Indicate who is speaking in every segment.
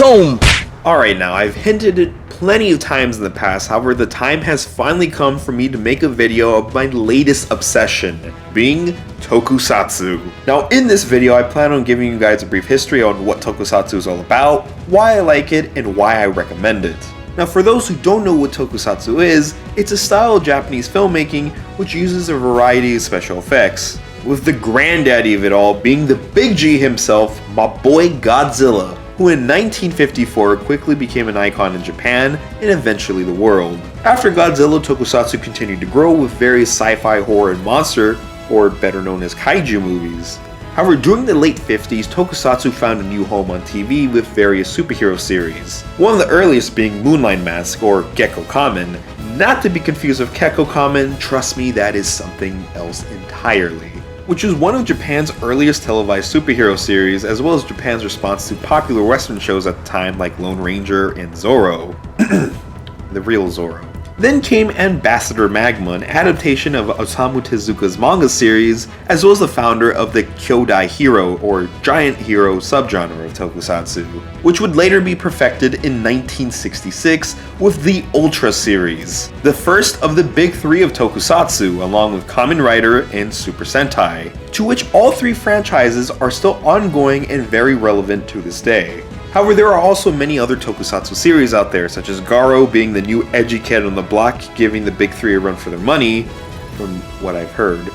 Speaker 1: Boom!
Speaker 2: Alright, now I've hinted it plenty of times in the past, however the time has finally come for me to make a video of my latest obsession, being Tokusatsu. Now in this video I plan on giving you guys a brief history on what Tokusatsu is all about, why I like it, and why I recommend it. Now for those who don't know what Tokusatsu is, it's a style of Japanese filmmaking which uses a variety of special effects, with the granddaddy of it all being the Big G himself, my boy Godzilla, who in 1954 quickly became an icon in Japan and eventually the world. After Godzilla, Tokusatsu continued to grow with various sci-fi, horror, and monster, or better known as kaiju movies. However, during the late 50s, Tokusatsu found a new home on TV with various superhero series, one of the earliest being Moonlight Mask or Gekko Kamen, not to be confused with Kekko Kamen, trust me, that is something else entirely, which was one of Japan's earliest televised superhero series, as well as Japan's response to popular Western shows at the time like Lone Ranger and Zorro. The real Zorro. Then came Ambassador Magma, an adaptation of Osamu Tezuka's manga series, as well as the founder of the Kyodai Hero, or Giant Hero subgenre of Tokusatsu, which would later be perfected in 1966 with the Ultra series, the first of the big three of Tokusatsu, along with Kamen Rider and Super Sentai, to which all three franchises are still ongoing and very relevant to this day. However, there are also many other Tokusatsu series out there, such as Garo being the new edgy kid on the block, giving the big three a run for their money, from what I've heard.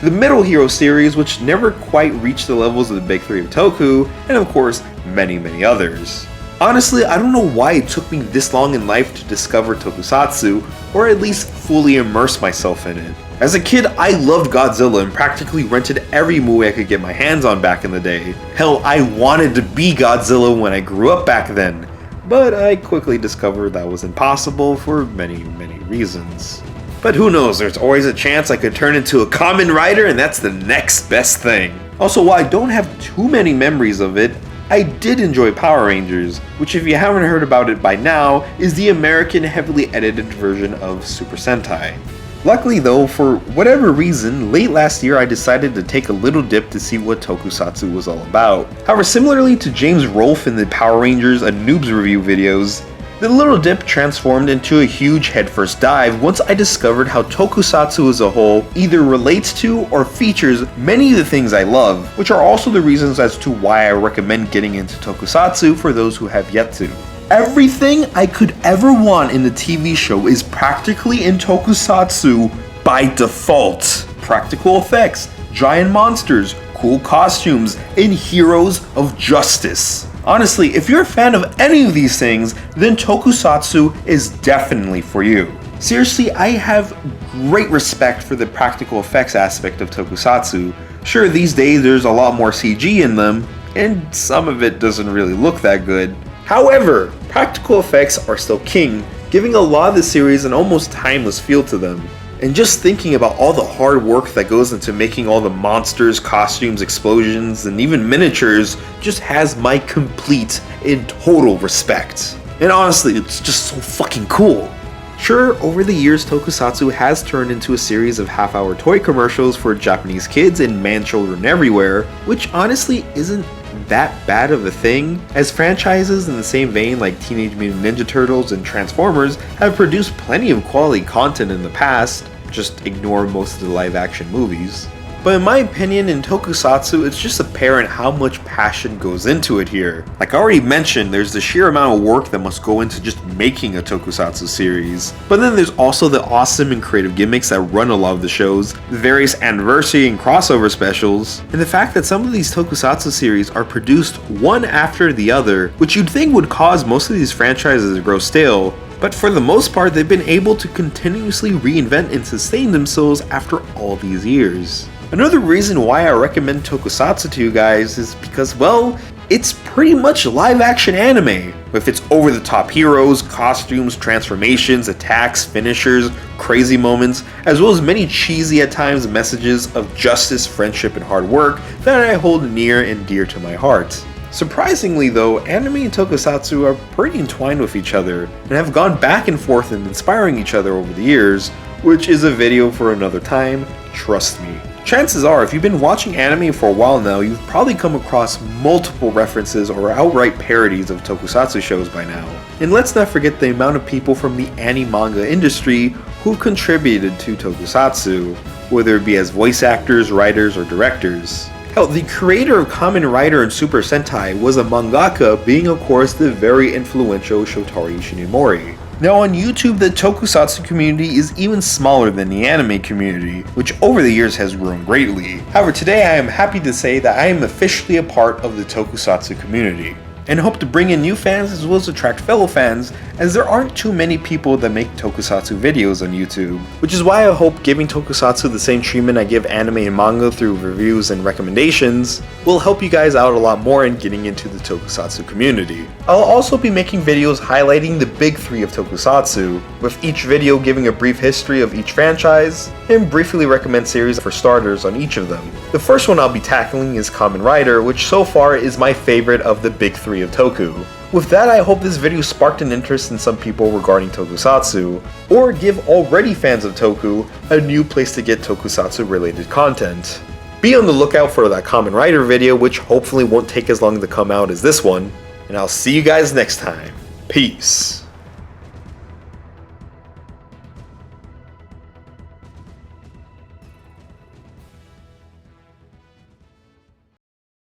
Speaker 2: The Middle Hero series, which never quite reached the levels of the big three of Toku, and of course, many others. Honestly, I don't know why it took me this long in life to discover Tokusatsu, or at least fully immerse myself in it. As a kid, I loved Godzilla and practically rented every movie I could get my hands on back in the day. Hell, I wanted to be Godzilla when I grew up back then. But I quickly discovered that was impossible for many reasons. But who knows, there's always a chance I could turn into a Kamen Rider and that's the next best thing. Also, while I don't have too many memories of it, I did enjoy Power Rangers, which if you haven't heard about it by now, is the American heavily edited version of Super Sentai. Luckily though, for whatever reason, late last year I decided to take a little dip to see what Tokusatsu was all about. However, similarly to James Rolfe in the Power Rangers A Noob's Review videos, the little dip transformed into a huge headfirst dive once I discovered how Tokusatsu as a whole either relates to or features many of the things I love, which are also the reasons as to why I recommend getting into Tokusatsu for those who have yet to. Everything I could ever want in the TV show is practically in Tokusatsu by default. Practical effects, giant monsters, cool costumes, and heroes of justice. Honestly, if you're a fan of any of these things, then Tokusatsu is definitely for you. Seriously, I have great respect for the practical effects aspect of Tokusatsu. Sure, these days there's a lot more CG in them, and some of it doesn't really look that good. However, practical effects are still king, giving a lot of the series an almost timeless feel to them. And just thinking about all the hard work that goes into making all the monsters, costumes, explosions, and even miniatures just has my complete and total respect. And honestly, it's just so fucking cool. Sure, over the years Tokusatsu has turned into a series of half-hour toy commercials for Japanese kids and man-children everywhere, which honestly isn't that bad of a thing, as franchises in the same vein like Teenage Mutant Ninja Turtles and Transformers have produced plenty of quality content in the past, just ignore most of the live-action movies. But in my opinion, in Tokusatsu, it's just apparent how much passion goes into it here. Like I already mentioned, there's the sheer amount of work that must go into just making a Tokusatsu series. But then there's also the awesome and creative gimmicks that run a lot of the shows, the various anniversary and crossover specials, and the fact that some of these Tokusatsu series are produced one after the other, which you'd think would cause most of these franchises to grow stale. But for the most part, they've been able to continuously reinvent and sustain themselves after all these years. Another reason why I recommend Tokusatsu to you guys is because, well, it's pretty much live action anime, with its over the top heroes, costumes, transformations, attacks, finishers, crazy moments, as well as many cheesy at times messages of justice, friendship, and hard work that I hold near and dear to my heart. Surprisingly though, anime and Tokusatsu are pretty entwined with each other, and have gone back and forth in inspiring each other over the years, which is a video for another time, trust me. Chances are, if you've been watching anime for a while now, you've probably come across multiple references or outright parodies of tokusatsu shows by now. And let's not forget the amount of people from the anime manga industry who contributed to tokusatsu, whether it be as voice actors, writers, or directors. Hell, the creator of Kamen Rider and Super Sentai was a mangaka, being of course the very influential Shotaro Ishinomori. Now on YouTube, the tokusatsu community is even smaller than the anime community, which over the years has grown greatly. However, today I am happy to say that I am officially a part of the tokusatsu community, and hope to bring in new fans as well as attract fellow fans, as there aren't too many people that make tokusatsu videos on YouTube. Which is why I hope giving tokusatsu the same treatment I give anime and manga through reviews and recommendations will help you guys out a lot more in getting into the tokusatsu community. I'll also be making videos highlighting the big three of tokusatsu, with each video giving a brief history of each franchise, and briefly recommend series for starters on each of them. The first one I'll be tackling is Kamen Rider, which so far is my favorite of the big three of Toku. With that, I hope this video sparked an interest in some people regarding tokusatsu, or give already fans of Toku a new place to get tokusatsu related content. Be on the lookout for that Kamen Rider video, which hopefully won't take as long to come out as this one, and I'll see you guys next time. Peace.